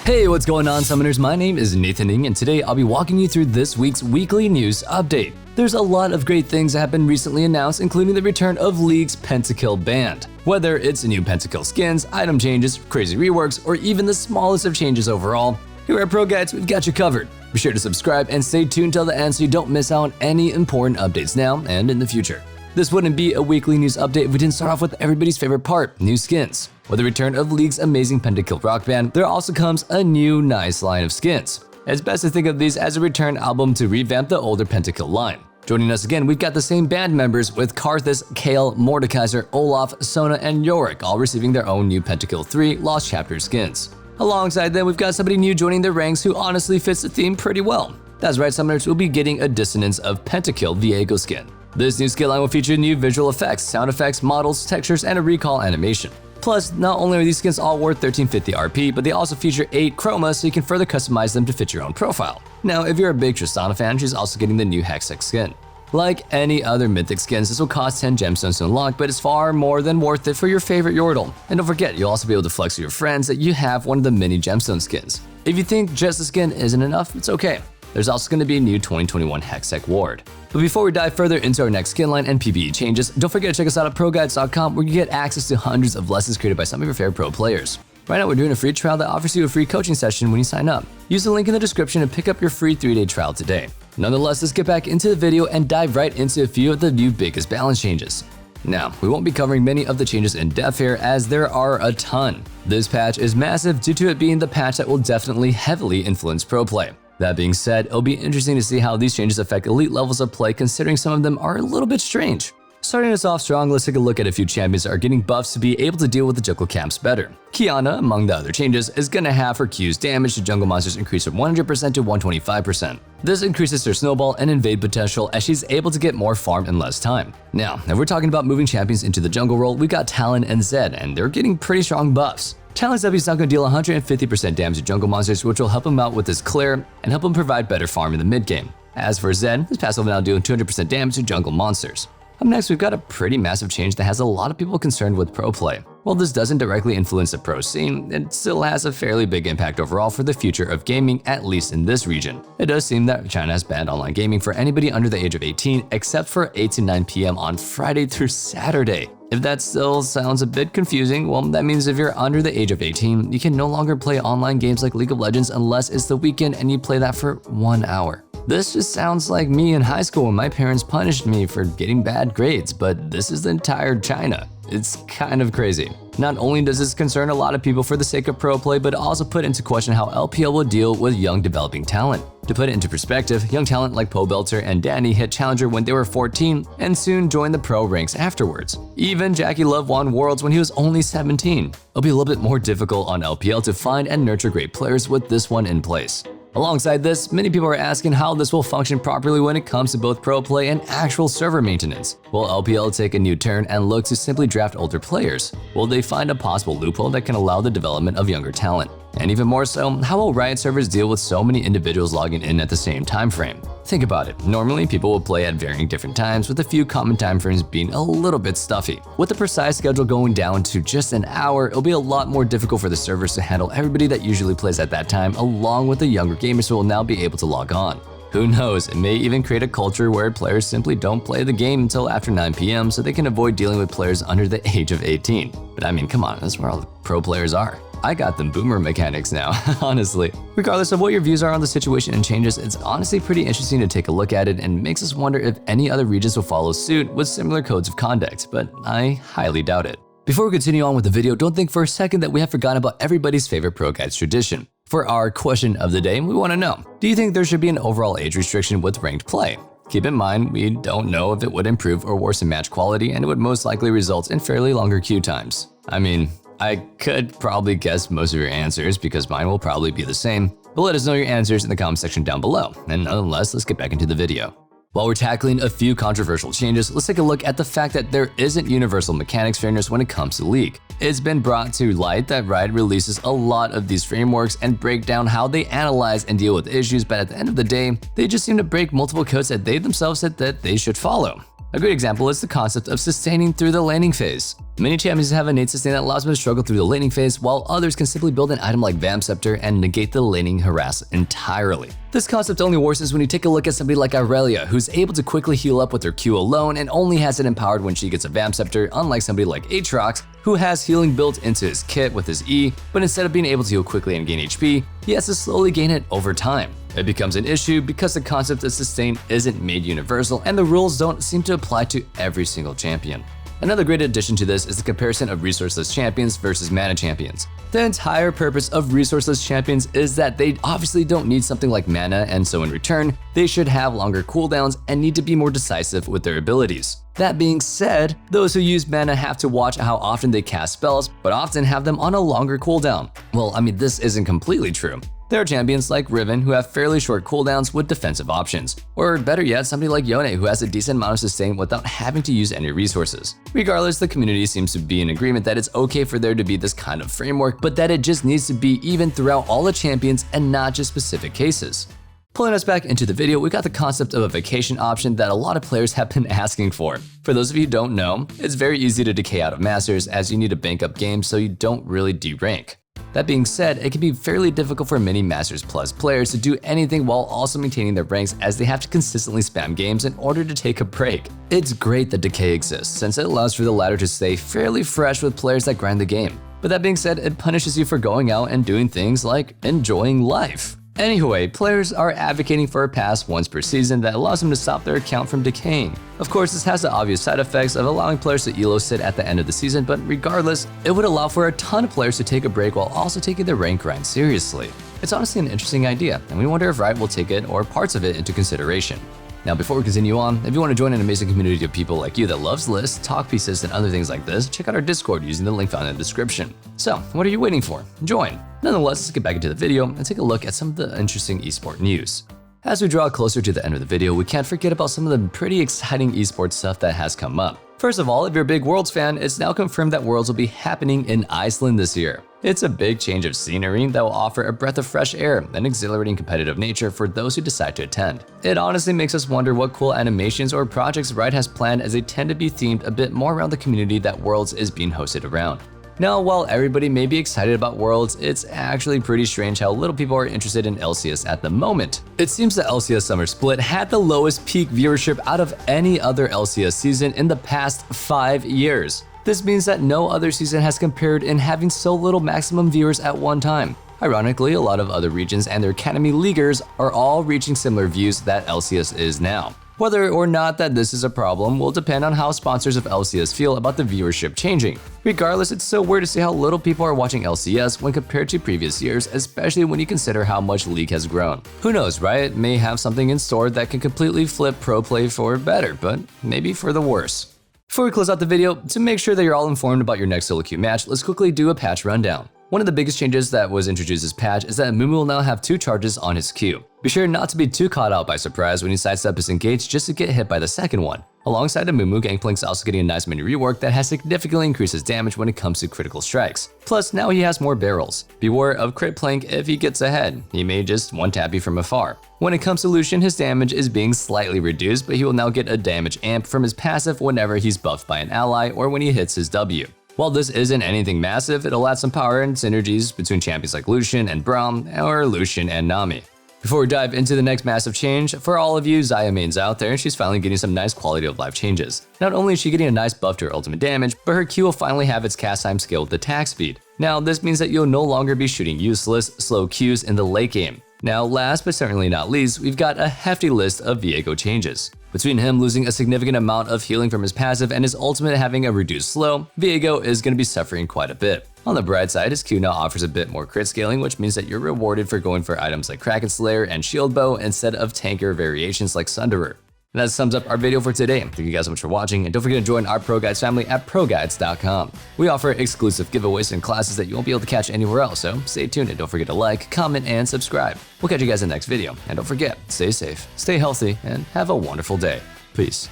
Hey, what's going on, Summoners? My name is Nathan Ng, and today I'll be walking you through this week's weekly news update. There's a lot of great things that have been recently announced, including the return of League's Pentakill band. Whether it's new Pentakill skins, item changes, crazy reworks, or even the smallest of changes overall, here at ProGuides, we've got you covered. Be sure to subscribe and stay tuned till the end so you don't miss out on any important updates now and in the future. This wouldn't be a weekly news update if we didn't start off with everybody's favorite part, new skins. With the return of League's amazing Pentakill rock band, there also comes a new nice line of skins. It's best to think of these as a return album to revamp the older Pentakill line. Joining us again, we've got the same band members with Karthus, Kale, Mordekaiser, Olaf, Sona, and Yorick all receiving their own new Pentakill 3 Lost Chapter skins. Alongside them, we've got somebody new joining their ranks who honestly fits the theme pretty well. That's right, Summoners, we'll be getting a Dissonance of Pentakill Viego skin. This new skill line will feature new visual effects, sound effects, models, textures, and a recall animation. Plus, not only are these skins all worth 1350 RP, but they also feature 8 chromas so you can further customize them to fit your own profile. Now, if you're a big Tristana fan, she's also getting the new Hextech skin. Like any other Mythic skins, this will cost 10 gemstones to unlock, but it's far more than worth it for your favorite Yordle. And don't forget, you'll also be able to flex with your friends that you have one of the mini gemstone skins. If you think just the skin isn't enough, it's okay. There's also going to be a new 2021 Hextech Ward. But before we dive further into our next skin line and PvE changes, don't forget to check us out at ProGuides.com where you get access to hundreds of lessons created by some of your favorite pro players. Right now we're doing a free trial that offers you a free coaching session when you sign up. Use the link in the description and pick up your free 3-day trial today. Nonetheless, let's get back into the video and dive right into a few of the new biggest balance changes. Now, we won't be covering many of the changes in depth here as there are a ton. This patch is massive due to it being the patch that will definitely heavily influence pro play. That being said, it'll be interesting to see how these changes affect elite levels of play considering some of them are a little bit strange. Starting us off strong, let's take a look at a few champions that are getting buffs to be able to deal with the jungle camps better. Kiana, among the other changes, is gonna have her Q's damage to jungle monsters increase from 100% to 125%. This increases her snowball and invade potential as she's able to get more farm in less time. Now, if we're talking about moving champions into the jungle role, we got Talon and Zed, and they're getting pretty strong buffs. Talon's W is now going to deal 150% damage to jungle monsters, which will help him out with his clear and help him provide better farm in the mid game. As for Zed, his passive will now deal 200% damage to jungle monsters. Up next, we've got a pretty massive change that has a lot of people concerned with pro play. While this doesn't directly influence the pro scene, it still has a fairly big impact overall for the future of gaming, at least in this region. It does seem that China has banned online gaming for anybody under the age of 18, except for 8 to 9 p.m. on Friday through Saturday. If that still sounds a bit confusing, well, that means if you're under the age of 18, you can no longer play online games like League of Legends unless it's the weekend and you play that for 1 hour. This just sounds like me in high school when my parents punished me for getting bad grades, but this is the entire China. It's kind of crazy. Not only does this concern a lot of people for the sake of pro play, but also put into question how LPL will deal with young developing talent. To put it into perspective, young talent like Pobelter and Danny hit Challenger when they were 14 and soon joined the pro ranks afterwards. Even Jackie Love won Worlds when he was only 17. It'll be a little bit more difficult on LPL to find and nurture great players with this one in place. Alongside this, many people are asking how this will function properly when it comes to both pro play and actual server maintenance. Will LPL take a new turn and look to simply draft older players? Will they find a possible loophole that can allow the development of younger talent? And even more so, how will Riot servers deal with so many individuals logging in at the same time frame? Think about it. Normally, people will play at varying different times, with a few common time frames being a little bit stuffy. With the precise schedule going down to just an hour, it'll be a lot more difficult for the servers to handle everybody that usually plays at that time, along with the younger gamers who will now be able to log on. Who knows, it may even create a culture where players simply don't play the game until after 9 p.m. so they can avoid dealing with players under the age of 18. But I mean, come on, that's where all the pro players are. I got them boomer mechanics now, honestly. Regardless of what your views are on the situation and changes, it's honestly pretty interesting to take a look at it and makes us wonder if any other regions will follow suit with similar codes of conduct, but I highly doubt it. Before we continue on with the video, don't think for a second that we have forgotten about everybody's favorite ProGuides tradition. For our question of the day, we want to know, do you think there should be an overall age restriction with ranked play? Keep in mind, we don't know if it would improve or worsen match quality, and it would most likely result in fairly longer queue times. I mean, I could probably guess most of your answers because mine will probably be the same, but let us know your answers in the comment section down below. And nonetheless, let's get back into the video. While we're tackling a few controversial changes, let's take a look at the fact that there isn't universal mechanics fairness when it comes to League. It's been brought to light that Riot releases a lot of these frameworks and break down how they analyze and deal with issues, but at the end of the day, they just seem to break multiple codes that they themselves said that they should follow. A great example is the concept of sustaining through the laning phase. Many champions have an innate sustain that allows them to struggle through the laning phase, while others can simply build an item like Vamp Scepter and negate the laning harass entirely. This concept only worsens when you take a look at somebody like Aurelia, who's able to quickly heal up with her Q alone and only has it empowered when she gets a Vamp Scepter, unlike somebody like Aatrox, who has healing built into his kit with his E, but instead of being able to heal quickly and gain HP, he has to slowly gain it over time. It becomes an issue because the concept of sustain isn't made universal and the rules don't seem to apply to every single champion. Another great addition to this is the comparison of resourceless champions versus mana champions. The entire purpose of resourceless champions is that they obviously don't need something like mana, and so in return, they should have longer cooldowns and need to be more decisive with their abilities. That being said, those who use mana have to watch how often they cast spells, but often have them on a longer cooldown. Well, I mean, this isn't completely true. There are champions like Riven who have fairly short cooldowns with defensive options, or better yet, somebody like Yone who has a decent amount of sustain without having to use any resources. Regardless, the community seems to be in agreement that it's okay for there to be this kind of framework, but that it just needs to be even throughout all the champions and not just specific cases. Pulling us back into the video, we got the concept of a vacation option that a lot of players have been asking for. For those of you who don't know, it's very easy to decay out of Masters as you need to bank up games so you don't really derank. That being said, it can be fairly difficult for many Masters Plus players to do anything while also maintaining their ranks as they have to consistently spam games in order to take a break. It's great that decay exists since it allows for the latter to stay fairly fresh with players that grind the game. But that being said, it punishes you for going out and doing things like enjoying life. Anyway, players are advocating for a pass once per season that allows them to stop their account from decaying. Of course, this has the obvious side effects of allowing players to elo sit at the end of the season, but regardless, it would allow for a ton of players to take a break while also taking their rank grind seriously. It's honestly an interesting idea, and we wonder if Riot will take it or parts of it into consideration. Now, before we continue on, if you want to join an amazing community of people like you that loves lists, talk pieces, and other things like this, check out our Discord using the link found in the description. So, what are you waiting for? Join! Nonetheless, let's get back into the video and take a look at some of the interesting esport news. As we draw closer to the end of the video, we can't forget about some of the pretty exciting esports stuff that has come up. First of all, if you're a big Worlds fan, it's now confirmed that Worlds will be happening in Iceland this year. It's a big change of scenery that will offer a breath of fresh air and exhilarating competitive nature for those who decide to attend. It honestly makes us wonder what cool animations or projects Riot has planned, as they tend to be themed a bit more around the community that Worlds is being hosted around. Now, while everybody may be excited about Worlds, it's actually pretty strange how little people are interested in LCS at the moment. It seems the LCS Summer Split had the lowest peak viewership out of any other LCS season in the past 5 years. This means that no other season has compared in having so little maximum viewers at one time. Ironically, a lot of other regions and their Academy Leaguers are all reaching similar views that LCS is now. Whether or not that this is a problem will depend on how sponsors of LCS feel about the viewership changing. Regardless, it's so weird to see how little people are watching LCS when compared to previous years, especially when you consider how much League has grown. Who knows, Riot may have something in store that can completely flip pro play for better, but maybe for the worse. Before we close out the video, to make sure that you're all informed about your next solo queue match, let's quickly do a patch rundown. One of the biggest changes that was introduced this patch is that Mumu will now have 2 charges on his Q. Be sure not to be too caught out by surprise when you sidestep his engage just to get hit by the second one. Alongside the Mumu, Gangplank's also getting a nice mini rework that has significantly increased his damage when it comes to critical strikes. Plus, now he has more barrels. Beware of Crit Plank if he gets ahead, he may just one-tap you from afar. When it comes to Lucian, his damage is being slightly reduced, but he will now get a damage amp from his passive whenever he's buffed by an ally or when he hits his W. While this isn't anything massive, it'll add some power and synergies between champions like Lucian and Braum, or Lucian and Nami. Before we dive into the next massive change, for all of you Xayah mains out there, she's finally getting some nice quality of life changes. Not only is she getting a nice buff to her ultimate damage, but her Q will finally have its cast time scaled with attack speed. Now, this means that you'll no longer be shooting useless, slow Qs in the late game. Now, last but certainly not least, we've got a hefty list of Viego changes. Between him losing a significant amount of healing from his passive and his ultimate having a reduced slow, Viego is going to be suffering quite a bit. On the bright side, his Q now offers a bit more crit scaling, which means that you're rewarded for going for items like Kraken Slayer and Shield Bow instead of tanker variations like Sunderer. And that sums up our video for today. Thank you guys so much for watching, and don't forget to join our ProGuides family at ProGuides.com. We offer exclusive giveaways and classes that you won't be able to catch anywhere else, so stay tuned and don't forget to like, comment, and subscribe. We'll catch you guys in the next video, and don't forget, stay safe, stay healthy, and have a wonderful day. Peace.